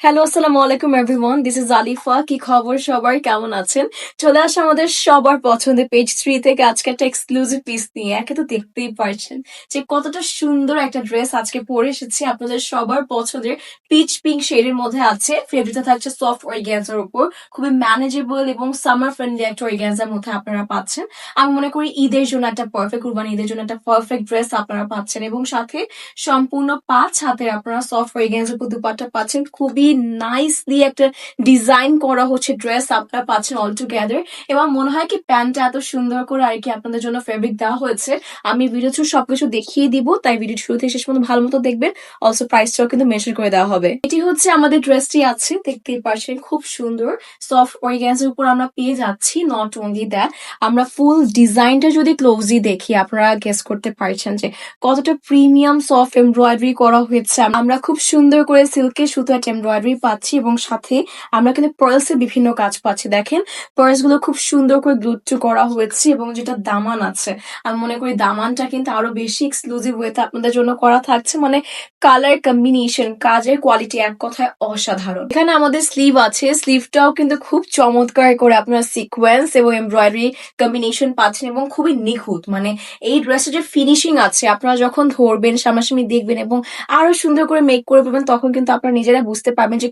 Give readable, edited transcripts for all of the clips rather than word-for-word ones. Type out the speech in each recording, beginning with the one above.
Hello, আসসালামু আলাইকুম everyone. This is Alifa. কি খবর সবার? কেমন আছেন? চলে আসা আমাদের সবার পছন্দের পেজ 3 থেকে আজকে একটা এক্সক্লুসিভ পিস নিয়ে। একে তো দেখতেই পারছেন যে কতটা সুন্দর একটা ড্রেস আজকে পরে এসেছি আপনাদের সবার পছন্দের পিচ পিঙ্ক শেডের মধ্যে আছে। ফেব্রিকটা থাকছে সফট অর্গানজার উপর। খুবই ম্যানেজেবল এবং সামার ফ্রেন্ডলি একটা অর্গানজার মধ্যে আপনারা পাচ্ছেন। আমি মনে করি ঈদের জন্য একটা পারফেক্ট, কুরবানি ঈদের জন্য একটা পারফেক্ট ড্রেস আপনারা পাচ্ছেন এবং সাথে সম্পূর্ণ 5 হাতের আপনারা সফট অর্গানজার উপর দুপাট্টা পাচ্ছেন। খুবই নাইসলি একটা ডিজাইন করা হচ্ছে ড্রেস আপনারা পাচ্ছেন অল টুগেদার। এবং মনে হয় কি প্যান্টটা এত সুন্দর করে আর কি আপনাদের জন্য ফেব্রিক দেওয়া হয়েছে। আমি ভিডিও থ্রু সবকিছু দেখিয়ে দিব, তাই ভিডিও শুরু থেকে শেষ পর্যন্ত ভালো মতো দেখবেন। অলসো প্রাইসটাও কিন্তু মেনশন করে দেওয়া হবে। এটি হচ্ছে আমাদের ড্রেসটি আছে, দেখতেই পাচ্ছেন খুব সুন্দর সফট অর্গানজার উপর আমরা পেয়ে যাচ্ছি। নট অনলি দ্যাট, আমরা ফুল ডিজাইনটা যদি ক্লোজলি দেখি আপনারা গেস করতে পারছেন যে কতটা প্রিমিয়াম সফট এমব্রয়ডারি করা হয়েছে। আমরা খুব সুন্দর করে সিল্কের সুতো একটা এমব্রয়ডারি পাচ্ছি এবং সাথে আমরা কিন্তু পার্লসের বিভিন্ন কাজ পাচ্ছি। দেখেন পার্লস গুলো খুব সুন্দর করে গ্লুড টু করা হয়েছে এবং যেটা দামান আছে আমি মনে করি দামানটা কিন্তু আরো বেশি এক্সক্লুসিভ ওয়েতে আপনাদের জন্য করা থাকছে। মানে কালার কম্বিনেশন, কাজের কোয়ালিটি এক কথায় অসাধারণ। এখানে আমাদের স্লিভ আছে, স্লিভটাও কিন্তু খুব চমৎকার করে আপনারা সিকোয়েন্স এবং এমব্রয়ডারি কম্বিনেশন পাচ্ছেন এবং খুবই নিখুঁত। মানে এই ড্রেসের যে ফিনিশিং আছে আপনারা যখন ধরবেন, সামনাসামনি দেখবেন এবং আরো সুন্দর করে মেক করে পাবেন, তখন কিন্তু আপনারা নিজেরা বুঝতে পারবেন যে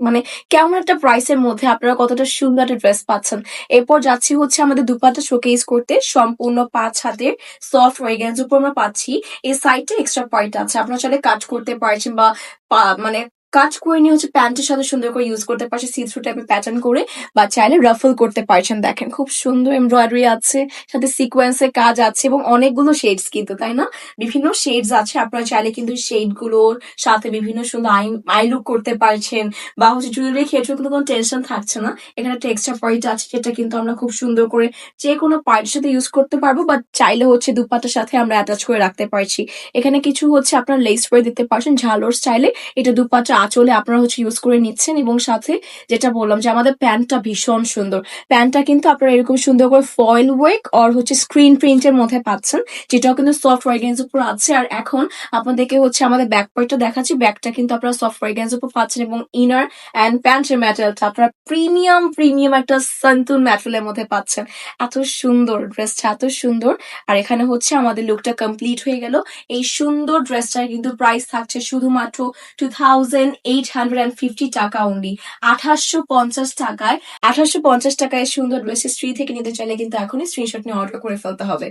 মানে কেমন একটা প্রাইসের মধ্যে আপনারা কতটা সুন্দর একটা ড্রেস পাচ্ছেন। এরপর যাচ্ছি হচ্ছে আমাদের দুপাট্টা শোকেস করতে। সম্পূর্ণ 5 হাতের সফট অর্গানজার উপর আমরা পাচ্ছি। এই সাইডটা এক্সট্রা পয়েন্ট আছে, আপনারা চাইলে কাট করতে পারছেন বা মানে কাজ করে নিয়ে হচ্ছে প্যান্টের সাথে সুন্দর করে ইউজ করতে পারছি সি থ্রু টাইপের প্যাটার্ন করে, বা চাইলে রাফল করতে পারছেন। দেখেন খুব সুন্দর এমব্রয়ডারি আছে, সাথে সিকোয়েন্সের কাজ আছে এবং অনেকগুলো শেডস কিন্তু, তাই না? বিভিন্ন শেডস আছে, আপনারা চাইলে কিন্তু শেড গুলোর সাথে বিভিন্ন সুন্দর আই লুক করতে পারছেন বা হচ্ছে জুয়েলারি ক্ষেত্রে কিন্তু কোনো টেনশন থাকছে না। এখানে একটা এক্সট্রা পয়েন্ট আছে যেটা কিন্তু আমরা খুব সুন্দর করে যে কোনো পার্টির সাথে ইউজ করতে পারবো, বাট চাইলে হচ্ছে দুপাটার সাথে আমরা অ্যাটাচ করে রাখতে পারছি। এখানে কিছু হচ্ছে আপনারা লেস করে দিতে পারছেন ঝালোর স্টাইলে। এটা দুপাটা আঁচলে আপনারা হচ্ছে ইউজ করে নিচ্ছেন এবং সাথে যেটা বললাম যে আমাদের প্যান্টটা ভীষণ সুন্দর। প্যান্টটা কিন্তু আপনারা এরকম সুন্দর করে ফয়েল ওয়ার্ক আর হচ্ছে স্ক্রিন প্রিন্টের মধ্যে পাচ্ছেন, যেটাও কিন্তু সফট অর্গানজার উপর আছে। আর এখন আপনাদেরকে হচ্ছে আমাদের ব্যাক পার্টটা দেখাচ্ছি। ব্যাকটা কিন্তু আপনারা সফট অর্গানজার উপর পাচ্ছেন এবং ইনার অ্যান্ড প্যান্টের ম্যাটেরিয়ালটা আপনারা প্রিমিয়াম একটা সান্তুন ম্যাটেরিয়ালের মধ্যে পাচ্ছেন। এত সুন্দর ড্রেসটা, এত সুন্দর। আর এখানে হচ্ছে আমাদের লুকটা কমপ্লিট হয়ে গেল। এই সুন্দর ড্রেসটার কিন্তু প্রাইস থাকছে শুধুমাত্র 2850 টাকা অনলি। 2850 টাকায়, 2850 টাকায় সুন্দর ড্রেসেস থ্রি থেকে নিতে চাইলে কিন্তু এখনই স্ক্রিনশট নিয়ে অর্ডার করে ফেলতে হবে।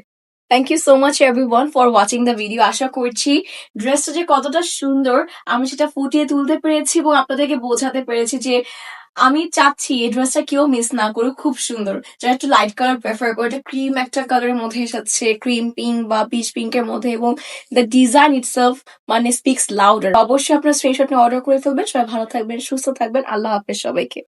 Thank you so much everyone for watching the video. আশা করছি ড্রেসটা যে কতটা সুন্দর আমি সেটা ফুটিয়ে তুলতে পেরেছি এবং আপনাদেরকে বোঝাতে পেরেছি যে আমি চাচ্ছি এই ড্রেসটা কেউ মিস না করুক। খুব সুন্দর, যারা একটু লাইট কালার প্রেফার করে, এটা ক্রিম একটা কালারের মধ্যে এসেছে, ক্রিম পিঙ্ক বা পিচ পিঙ্কের মধ্যে, এবং দ্য ডিজাইন ইটসেলফ মানে স্পিক্স লাউডার। অবশ্যই আপনার স্ক্রিনশট নিয়ে অর্ডার করে ফেলবেন। সবাই ভালো থাকবেন, সুস্থ থাকবেন। আল্লাহ হাফেজ সবাইকে।